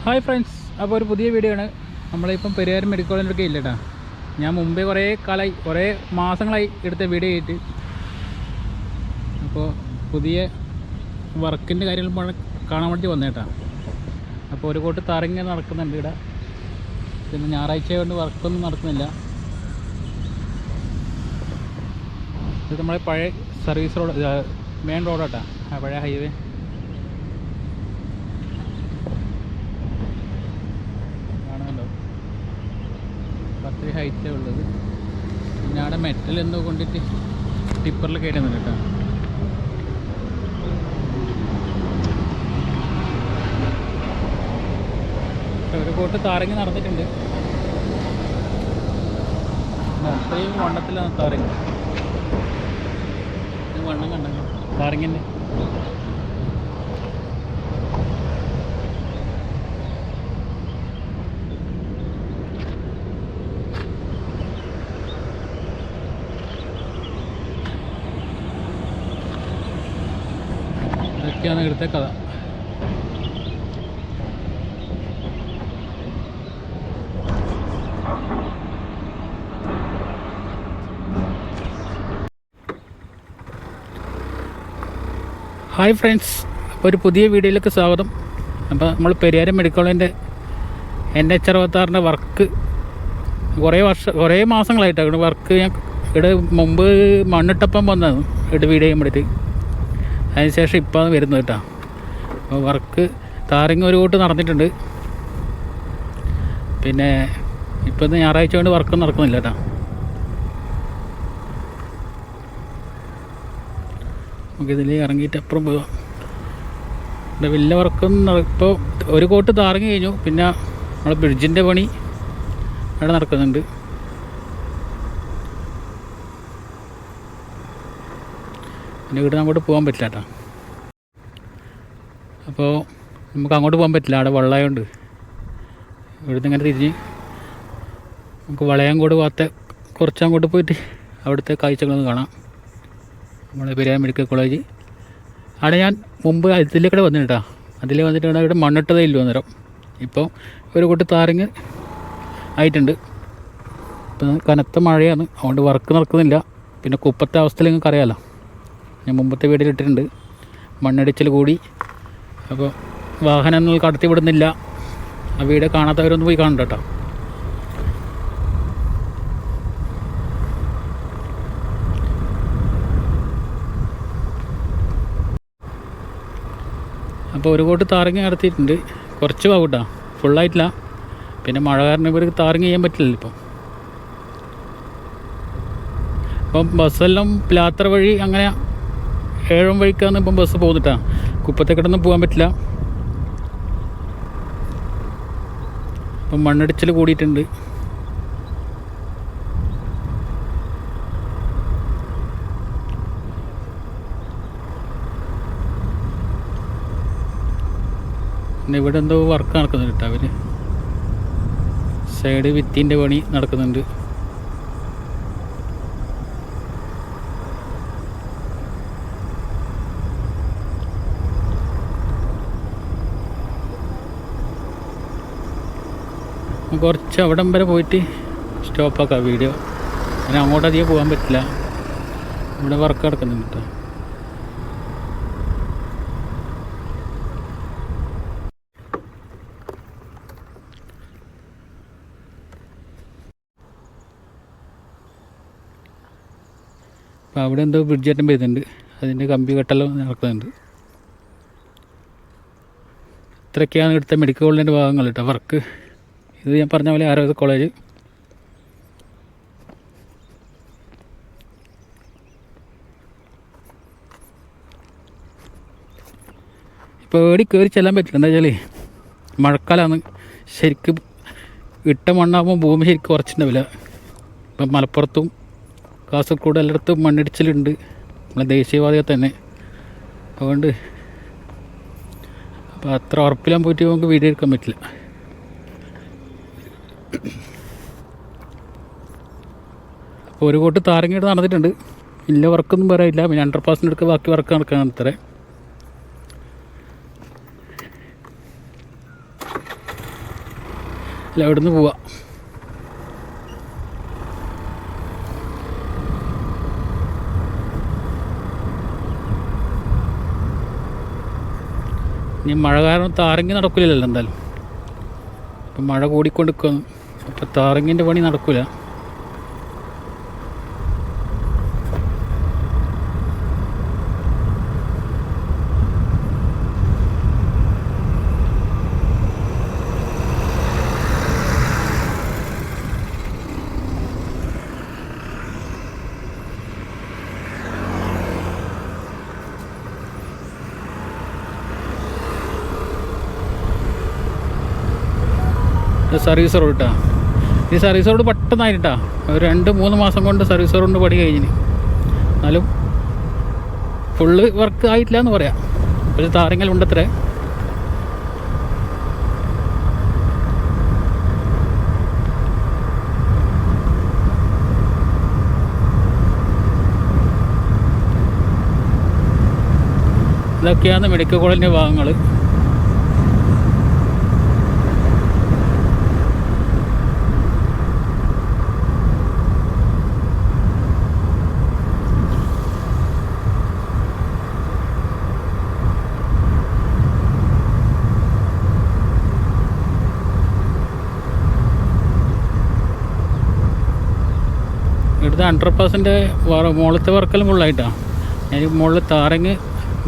Hi friends, അപ്പോൾ ഒരു പുതിയ വീഡിയോ ആണ്. നമ്മളിപ്പം പെരിയാർ മെഡിക്കൽ കോളേജിലൊക്കെ ഇല്ലട്ടാ. ഞാൻ മുമ്പേ കുറേ മാസങ്ങളായി എടുത്ത വീഡിയോ ആയിട്ട്. അപ്പോൾ പുതിയ വർക്കിൻ്റെ കാര്യങ്ങൾ കാണാൻ വേണ്ടി വന്നേട്ടാ. അപ്പോൾ ഒരു കൂട്ട് തറങ്ങി നടക്കുന്നുണ്ട് ഇവിടെ. പിന്നെ ഞായറാഴ്ച കൊണ്ട് വർക്കൊന്നും നടക്കുന്നില്ല. ഇത് നമ്മളെ പഴയ സർവീസ് റോഡ്, മെയിൻ റോഡാട്ടാ, പഴയ ഹൈവേ. അത്ര ഹൈറ്റേ ഉള്ളത്. പിന്നെ അവിടെ മെറ്റൽ എന്തോ കൊണ്ടിട്ട് ടിപ്പറിൽ കയറ്റുന്നുണ്ട് കേട്ടോ. ഒരു കൂട്ട് താരങ്ങി നടന്നിട്ടുണ്ട്. അത്രയും വണ്ണത്തിലാണ് താരങ്ങി. വണ്ണം കണ്ടോ താരങ്ങിൻ്റെ? ഇതൊക്കെയാണ് ഇവിടുത്തെ കഥ. ഹായ് ഫ്രണ്ട്സ്, അപ്പോൾ ഒരു പുതിയ വീഡിയോയിലേക്ക് സ്വാഗതം. അപ്പോൾ നമ്മൾ പെരിയാർ മെഡിക്കൽ കോളേജിൻ്റെ NH66 വർക്ക് കുറേ മാസങ്ങളായിട്ടാണ് വർക്ക്. ഞാൻ ഇവിടെ മുമ്പ് മണ്ണിട്ടപ്പം വന്നതാണ് ഇവിടെ വീഡിയോ ചെയ്യാൻ വേണ്ടിയിട്ട്. അതിനുശേഷം ഇപ്പോൾ വരുന്നത് കേട്ടോ. അപ്പോൾ വർക്ക് താരങ്ങ ഒരു കൂട്ട് നടന്നിട്ടുണ്ട്. പിന്നെ ഇപ്പോൾ ഇന്ന് ഞായറാഴ്ച കൊണ്ട് വർക്കൊന്നും നടക്കുന്നില്ല കേട്ടോ. നമുക്കിതിൽ ഇറങ്ങിയിട്ട് അപ്പുറം പോകാം. ഇവിടെ വലിയ വർക്കൊന്നും ഇപ്പോൾ ഒരു കോട്ട് താരങ്ങി കഴിഞ്ഞു. പിന്നെ നമ്മളെ ബ്രിഡ്ജിൻ്റെ പണി അവിടെ നടക്കുന്നുണ്ട്. പിന്നെ ഇവിടെ അങ്ങോട്ട് പോകാൻ പറ്റില്ല കേട്ടോ. അപ്പോൾ നമുക്ക് അങ്ങോട്ട് പോകാൻ പറ്റില്ല, അവിടെ വെള്ളമായതുകൊണ്ട്. ഇവിടുന്ന് ഇങ്ങനെ തിരിഞ്ഞ് നമുക്ക് വളയാങ്കോട് ഭാഗത്തെ കുറച്ചങ്ങോട്ട് പോയിട്ട് അവിടുത്തെ കാഴ്ചകളൊന്ന് കാണാം. നമ്മുടെ പെരിയാർ മെഡിക്കൽ കോളേജ്. അവിടെ ഞാൻ മുമ്പ് അതിലേക്കൂടെ വന്നിട്ടാ. അതിൽ വന്നിട്ട് ഇവിടെ മണ്ണിട്ടതേ ഇല്ലു അന്നേരം. ഇപ്പോൾ ഒരു കൂട്ടി താരങ്ങ് ആയിട്ടുണ്ട്. ഇപ്പം കനത്ത മഴയാണ്, അതുകൊണ്ട് വർക്ക് നടക്കുന്നില്ല. പിന്നെ കുപ്പത്തെ അവസ്ഥയിൽ നിങ്ങൾക്ക് അറിയാമല്ലോ, ഞാൻ മുമ്പത്തെ വീഡിയോയിൽ ഇട്ടിട്ടുണ്ട്. മണ്ണിടിച്ചിൽ കൂടി. അപ്പോൾ വാഹനങ്ങൾ കടത്തി വിടുന്നില്ല. ആ വീഡിയോ കാണാത്തവരൊന്ന് പോയി കാണണ്ട കേട്ടോ. അപ്പോൾ ഒരു കോട്ട് താരങ്ങ നടത്തിയിട്ടുണ്ട്. കുറച്ച് ഭാഗം കേട്ടോ, ഫുള്ളായിട്ടില്ല. പിന്നെ മഴ കാരണം ഇവർക്ക് താരങ്ങ ചെയ്യാൻ പറ്റില്ലല്ലോ ഇപ്പോൾ. ഇപ്പം ബസ്സെല്ലാം പ്ലാത്തറ വഴി അങ്ങനെ 7 വഴിക്കാണ് ഇപ്പം ബസ് പോകുന്നിട്ടാ. കുപ്പത്തേക്കിടൊന്നും പോകാൻ പറ്റില്ല. ഇപ്പം മണ്ണിടിച്ചിൽ കൂടിയിട്ടുണ്ട്. പിന്നെ ഇവിടെ എന്തോ വർക്ക് നടക്കുന്നുണ്ട് കേട്ടോ. അവർ സൈഡ് ഭിത്തിൻ്റെ പണി നടക്കുന്നുണ്ട്. കുറച്ച് അവിടം വരെ പോയിട്ട് സ്റ്റോപ്പാക്കാം വീഡിയോ. പിന്നെ അങ്ങോട്ട് അധികം പോകാൻ പറ്റില്ല, ഇവിടെ വർക്ക് നടക്കുന്നുണ്ട് കേട്ടോ. അപ്പോൾ അവിടെ എന്തോ ബ്രിഡ്ജേറ്റം വരുന്നുണ്ട്, അതിൻ്റെ കമ്പി കെട്ടെല്ലാം നടക്കുന്നുണ്ട്. ഇത്രയൊക്കെയാണ് ഇവിടുത്തെ മെഡിക്കൽ കോളേജിൻ്റെ ഭാഗങ്ങൾ കേട്ടോ വർക്ക്. ഇത് ഞാൻ പറഞ്ഞ പോലെ ആരോഗ്യ കോളേജ്. ഇപ്പോൾ ഏടി കയറി ചെല്ലാൻ പറ്റില്ല. എന്താ വെച്ചാൽ മഴക്കാലമാണ്. ശരിക്കും ഇട്ട മണ്ണാകുമ്പോൾ ഭൂമി ശരിക്കും ഉറച്ചിട്ടുണ്ടാവില്ല. ഇപ്പം മലപ്പുറത്തും കാസർഗോഡ് എല്ലായിടത്തും മണ്ണിടിച്ചിലുണ്ട്, നമ്മളെ ദേശീയപാതയിൽ തന്നെ. അതുകൊണ്ട് അപ്പോൾ അത്ര ഉറപ്പിലാൻ പോയിട്ട് നമുക്ക് വീഡിയോ എടുക്കാൻ പറ്റില്ല. അപ്പോൾ ഒരു കൂട്ട് താരങ്ങയിട്ട് നടന്നിട്ടുണ്ട്. ഇല്ല വർക്കൊന്നും പറയില്ല. പിന്നെ 100% എടുക്കുക, ബാക്കി വർക്ക് നടക്കാൻ അത്രേ. അല്ല ഇവിടുന്ന് പോവാം. ഇനി മഴ കാരണം താരങ്ങി നടക്കില്ലല്ലോ എന്തായാലും. ഇപ്പം മഴ കൂടിക്കൊണ്ടിരിക്കുന്നു, അപ്പം താരങ്ങിൻ്റെ പണി നടക്കില്ല. സർവീസ് റോഡ് കേട്ടോ. ഈ സർവീസ് റോഡ് പെട്ടെന്നായിട്ടാ, ഒരു 2-3 മാസം കൊണ്ട് സർവീസ് റോഡിൻ്റെ പണി കഴിഞ്ഞിന്. എന്നാലും ഫുള്ള് വർക്ക് ആയിട്ടില്ല എന്ന് പറയാം. പക്ഷേ താരങ്ങളുണ്ട് അത്രേ. ഇതൊക്കെയാണ് മെഡിക്കൽ കോളേജിൻ്റെ ഭാഗങ്ങൾ. ഇവിടുത്തെ 100% മുകളിലത്തെ വർക്കെല്ലാം ഫുള്ളായിട്ടാണ്. ഞാൻ മുകളിൽ താരങ്ങ്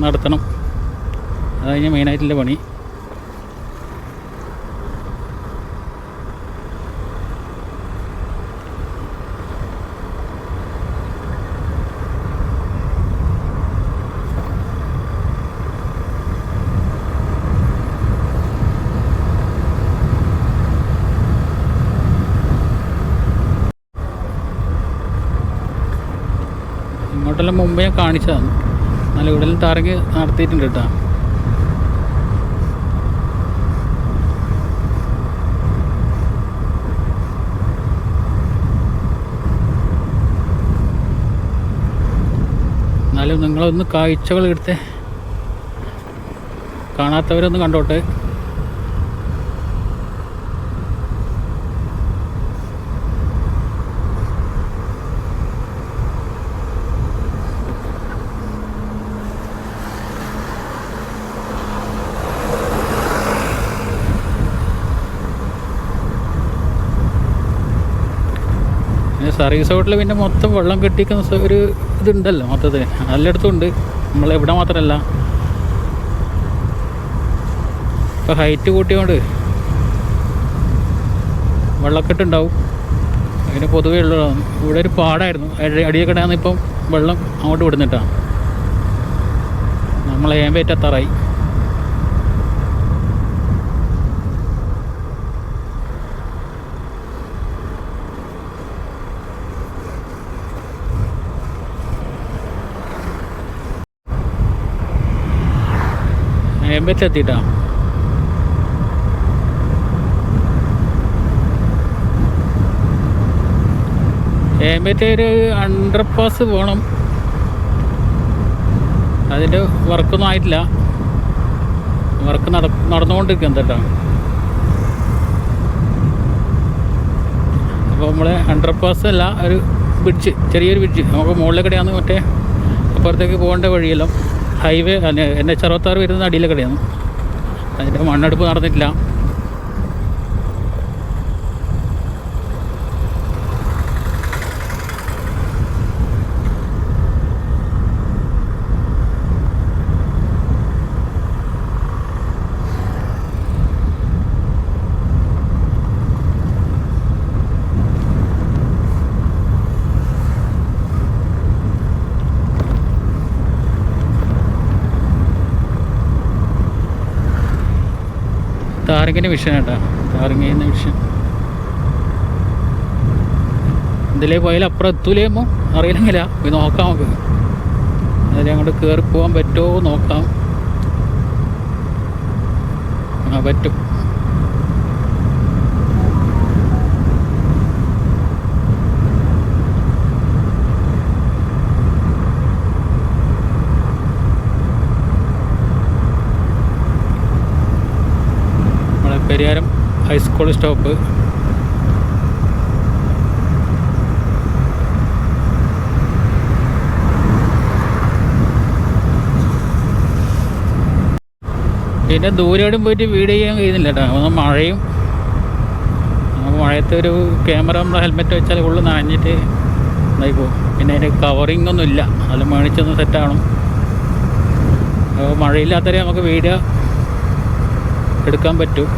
നടത്തണം, അതാണ് മെയിനായിട്ടുള്ള പണി. ഇങ്ങോട്ടെല്ലാം മുമ്പ് ഞാൻ കാണിച്ചതാണ്, എന്നാലും ഇവിടെ താരങ്ങ് നടത്തിയിട്ടുണ്ട് കേട്ടോ. എന്നാലും നിങ്ങളൊന്ന് കാഴ്ചകൾ എടുത്ത് കാണാത്തവരൊന്ന് കണ്ടോട്ടെ. സർവീസ് റോഡിൽ പിന്നെ മൊത്തം വെള്ളം കെട്ടിക്കുന്ന ഒരു ഇതുണ്ടല്ലോ, മൊത്തത്തിൽ എല്ലായിടത്തും ഉണ്ട്, നമ്മളെവിടെ മാത്രമല്ല. ഇപ്പോൾ ഹൈറ്റ് കൂട്ടിയോണ്ട് വെള്ളക്കെട്ടുണ്ടാവും. അതിന് പൊതുവേ ഉള്ളതാണ്. ഇവിടെ ഒരു പാടായിരുന്നു, അടിയൊക്കെ ഇടാന്ന് ഇപ്പം വെള്ളം അങ്ങോട്ട് വിടുന്നിട്ടാണ്. നമ്മൾ ഏമ്പേറ്റത്താറായി. ഏമ്പറ്റിലെത്തിയിട്ടാ. ഏമ്പറ്റ് ഒരു അണ്ടർപാസ് പോകണം, അതിൻ്റെ വർക്കൊന്നും ആയിട്ടില്ല. വർക്ക് നടന്നുകൊണ്ടിരിക്കുക കേട്ടോ. അപ്പോൾ നമ്മളെ അണ്ടർപാസ് അല്ല, ഒരു ബ്രിഡ്ജ്, ചെറിയൊരു ബ്രിഡ്ജ്. നമുക്ക് മുകളിലേക്കടെയാണ് മറ്റേ അപ്പുറത്തേക്ക് പോകേണ്ട വഴിയെല്ലാം. ഹൈവേ NH66 വരുന്ന അടിയിലേക്കടെയാണ്. അതിൻ്റെ മണ്ണെടുപ്പ് നടന്നിട്ടില്ല. താരങ്ങിൻ്റെ വിഷയം കേട്ടോ, താരങ്ങിൻ്റെ വിഷയം. ഇതിലേ പോയാലും അപ്പുറം എത്തൂലേമോ അറിയില്ലെങ്കിലാ, പോയി നോക്കാം നമുക്ക്. അതിൽ അങ്ങോട്ട് കയറി പോകാൻ പറ്റുമോ നോക്കാം. ആ പറ്റും. Pariyaram high school stop. പിന്നെ ദൂരെയോടും പോയിട്ട് വീഡിയോ ചെയ്യാൻ കഴിയുന്നില്ല കേട്ടോ. ഒന്ന് മഴയും, നമുക്ക് മഴയത്ത് ഒരു ക്യാമറ നമ്മൾ ഹെൽമെറ്റ് വെച്ചാൽ ഉള്ളു നനഞ്ഞിട്ട് ഇതായി പോകും. പിന്നെ അതിൻ്റെ കവറിങ് ഒന്നും ഇല്ല, അത് മേടിച്ചൊന്ന് സെറ്റാവണം. അപ്പോൾ മഴയില്ലാത്തവരെ നമുക്ക് വീഡിയോ എടുക്കാൻ പറ്റും.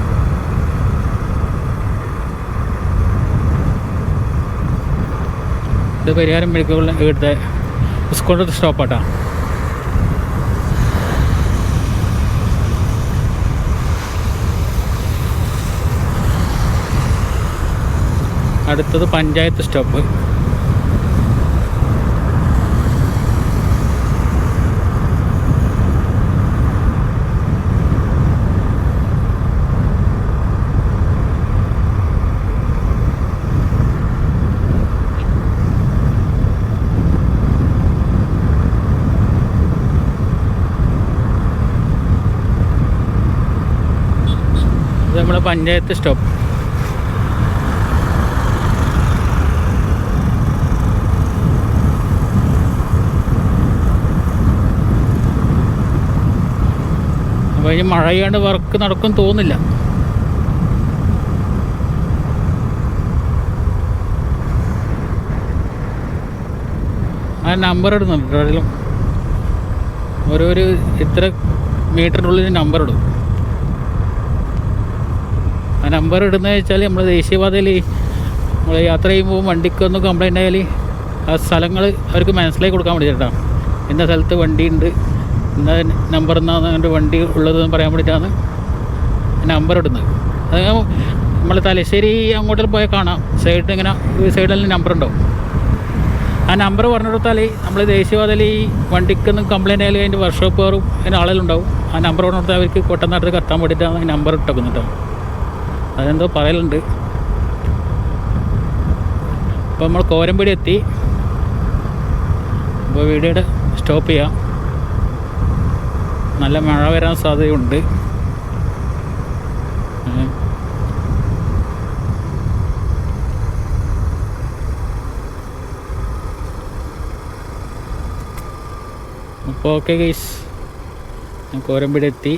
ഇത് പരിയാരം മെഡിക്കൽ ഇവിടുത്തെ സ്കൂളിൻ്റെ സ്റ്റോപ്പാട്ടാ. അടുത്തത് പഞ്ചായത്ത് സ്റ്റോപ്പ്. ഇത് നമ്മുടെ പഞ്ചായത്ത് സ്റ്റോപ്പ്. അപ്പോൾ ഈ മഴയാണ്ട് വർക്ക് നടക്കും തോന്നില്ല. ആ നമ്പർ ഇടുന്നുണ്ട് എവിടെയെങ്കിലും, ഓരോരു ഇത്ര മീറ്ററിനുള്ളിൽ നമ്പർ ഇടും. ആ നമ്പർ ഇടുന്നത് വെച്ചാൽ നമ്മൾ ദേശീയപാതയിൽ നമ്മൾ യാത്ര ചെയ്യുമ്പോൾ വണ്ടിക്കൊന്നും കംപ്ലൈൻ്റ് ആയാൽ ആ സ്ഥലങ്ങൾ അവർക്ക് മനസ്സിലാക്കി കൊടുക്കാൻ വേണ്ടിയിട്ടാണ്. ഇന്ന സ്ഥലത്ത് വണ്ടിയുണ്ട്, ഇന്ന നമ്പർ എന്നാണ് വണ്ടി ഉള്ളതെന്ന് പറയാൻ വേണ്ടിയിട്ടാണ് നമ്പർ ഇടുന്നത്. അത് നമ്മൾ തലശ്ശേരി അങ്ങോട്ട് പോയാൽ കാണാം, സൈഡിൽ ഇങ്ങനെ സൈഡിൽ നമ്പർ ഉണ്ടാവും. ആ നമ്പർ പറഞ്ഞു കൊടുത്താൽ നമ്മൾ ദേശീയപാതയിൽ ഈ വണ്ടിക്കൊന്നും കംപ്ലൈൻ്റ് ആയാലും അതിൻ്റെ വർക്ക്ഷോപ്പുകാരും അതിൻ്റെ ആളുകളുണ്ടാവും. ആ നമ്പർ പറഞ്ഞു കൊടുത്താൽ അവർക്ക് പെട്ടെന്ന് അടുത്ത് എത്താൻ വേണ്ടിയിട്ടാണ് ഈ നമ്പർ ഇട്ടേക്കുന്നുണ്ടോ. അതെന്തോ പറയലുണ്ട്. അപ്പോൾ നമ്മൾ കോരമ്പടി എത്തി. അപ്പോൾ വീഡിയോയുടെ സ്റ്റോപ്പ് ചെയ്യാം. നല്ല മഴ വരാൻ സാധ്യതയുണ്ട്. അപ്പോൾ ഓക്കെ ഗൈസ്, ഞാൻ കോരമ്പടി എത്തി.